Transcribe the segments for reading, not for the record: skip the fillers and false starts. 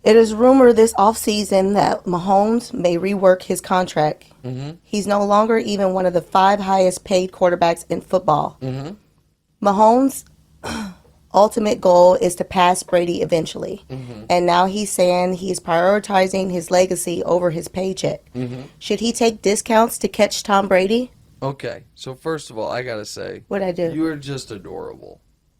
It is rumored this offseason that Mahomes may rework his contract. He's no longer even one of the 5 highest paid quarterbacks in football. Mahomes' ultimate goal is to pass Brady eventually. And now he's saying he's prioritizing his legacy over his paycheck. Should he take discounts to catch Tom Brady? Okay, so first of all, I gotta say, What'd I do? you are just adorable.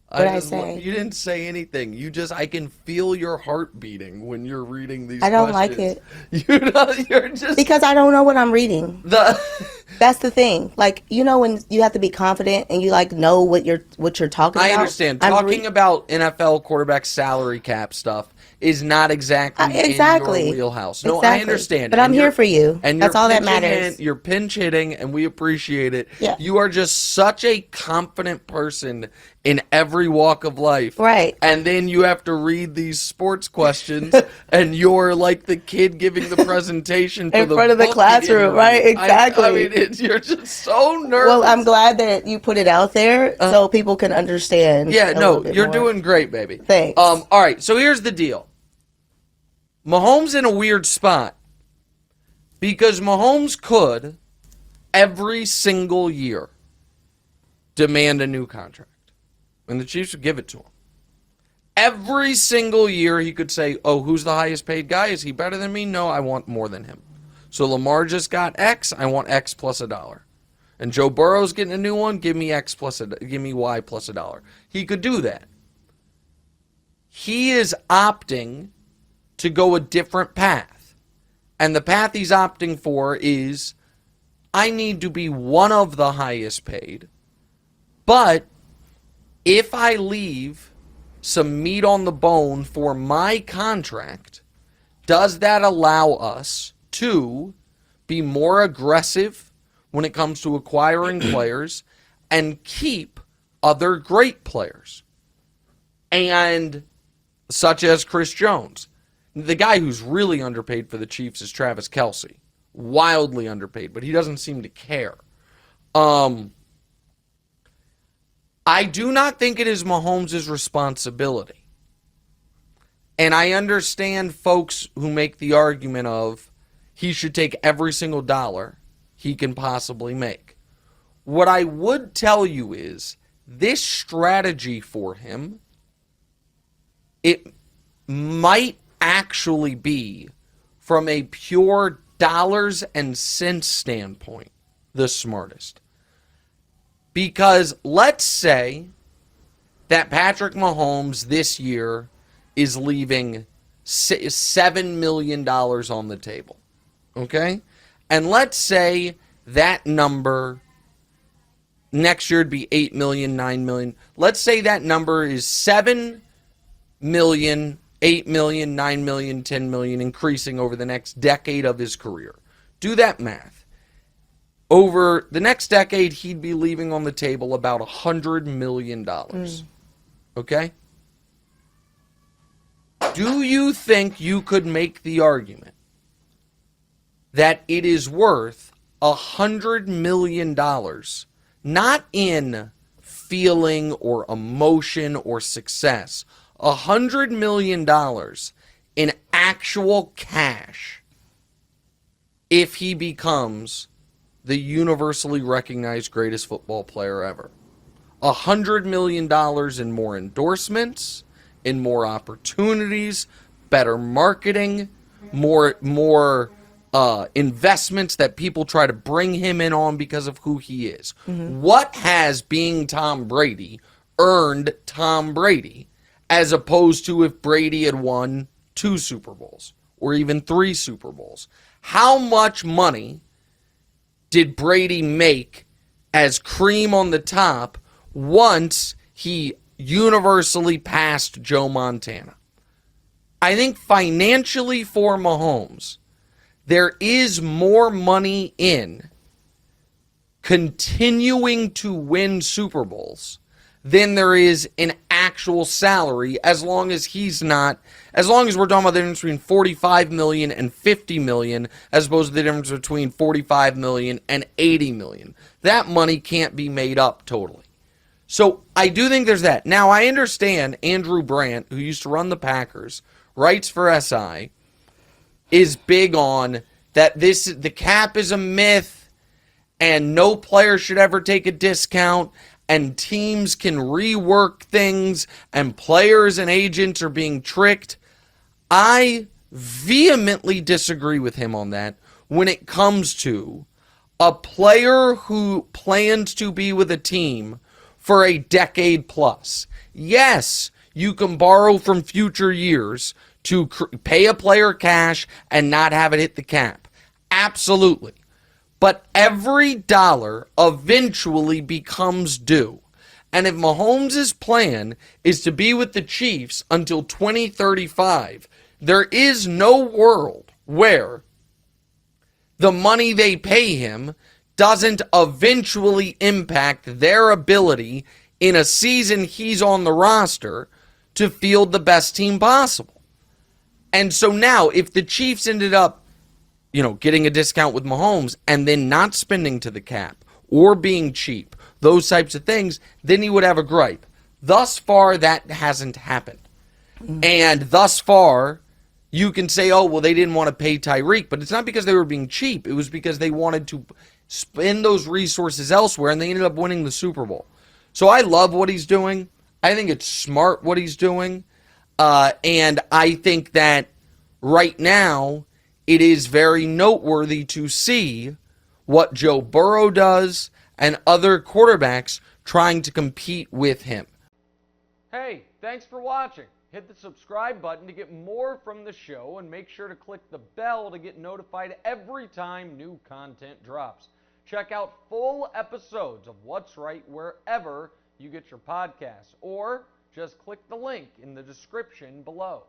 What'd I say? You didn't say anything. I can feel your heart beating when you're reading these I don't questions. like it. You're just... Because I don't know what I'm reading. That's the thing. Like, you know when you have to be confident and you like know what you're talking about? I understand. Talking about NFL quarterback salary cap stuff is not exactly in your wheelhouse. No, I understand. But I'm here for you. And that's all that matters. You're pinch hitting, and we appreciate it. Yeah. You are just such a confident person in every walk of life. Right. And then you have to read these sports questions, and you're like the kid giving the presentation in front of the classroom, right? Exactly. I mean, you're just so nervous. Well, I'm glad that you put it out there so people can understand. Yeah, no, you're doing great, baby. Thanks. All right, so here's the deal. Mahomes in a weird spot because Mahomes could every single year demand a new contract, and the Chiefs would give it to him. Every single year he could say, oh, who's the highest paid guy? Is he better than me? No, I want more than him. So Lamar just got X, I want X plus $1. And Joe Burrow's getting a new one, give me Y plus $1. He could do that. He is opting to go a different path. And the path he's opting for is, I need to be one of the highest paid, but if I leave some meat on the bone for my contract, does that allow us to be more aggressive when it comes to acquiring players and keep other great players? And such as Chris Jones. The guy who's really underpaid for the Chiefs is Travis Kelce. Wildly underpaid, but he doesn't seem to care. I do not think it is Mahomes' responsibility. And I understand folks who make the argument of he should take every single dollar he can possibly make. What I would tell you is this strategy for him, it might actually be, from a pure dollars and cents standpoint, the smartest. Because let's say that Patrick Mahomes this year is leaving $7 million on the table. Okay? And let's say that number next year would be 8 million, 9 million. Let's say that number is 7 million, 8 million, 9 million, 10 million, increasing over the next decade of his career. Do that math. Over the next decade, he'd be leaving on the table about $100 million. Okay? Do you think you could make the argument that it is worth $100 million, not in feeling or emotion or success, $100 million in actual cash if he becomes the universally recognized greatest football player ever? $100 million in more endorsements, in more opportunities, better marketing, more investments that people try to bring him in on because of who he is. What has being Tom Brady earned Tom Brady, as opposed to if Brady had won 2 Super Bowls or even 3 Super Bowls? How much money did Brady make as cream on the top once he universally passed Joe Montana? I think financially for Mahomes, there is more money in continuing to win Super Bowls than there is in actual salary, as long as we're talking about the difference between 45 million and 50 million, as opposed to the difference between 45 million and 80 million. That money can't be made up totally. So I do think there's that. Now, I understand Andrew Brandt, who used to run the Packers, writes for SI, is big on that the cap is a myth and no player should ever take a discount and teams can rework things and players and agents are being tricked. I vehemently disagree with him on that when it comes to a player who plans to be with a team for a decade plus. Yes, you can borrow from future years to pay a player cash and not have it hit the cap. Absolutely. But every dollar eventually becomes due. And if Mahomes' plan is to be with the Chiefs until 2035, there is no world where the money they pay him doesn't eventually impact their ability in a season he's on the roster to field the best team possible. And so now, if the Chiefs ended up, getting a discount with Mahomes and then not spending to the cap or being cheap, those types of things, then he would have a gripe. Thus far, that hasn't happened. And thus far, you can say, oh, well, they didn't want to pay Tyreek, but it's not because they were being cheap. It was because they wanted to spend those resources elsewhere, and they ended up winning the Super Bowl. So I love what he's doing. I think it's smart what he's doing. And I think that right now it is very noteworthy to see what Joe Burrow does and other quarterbacks trying to compete with him. Hey, thanks for watching. Hit the subscribe button to get more from the show and make sure to click the bell to get notified every time new content drops. Check out full episodes of What's Right wherever you get your podcasts, or just click the link in the description below.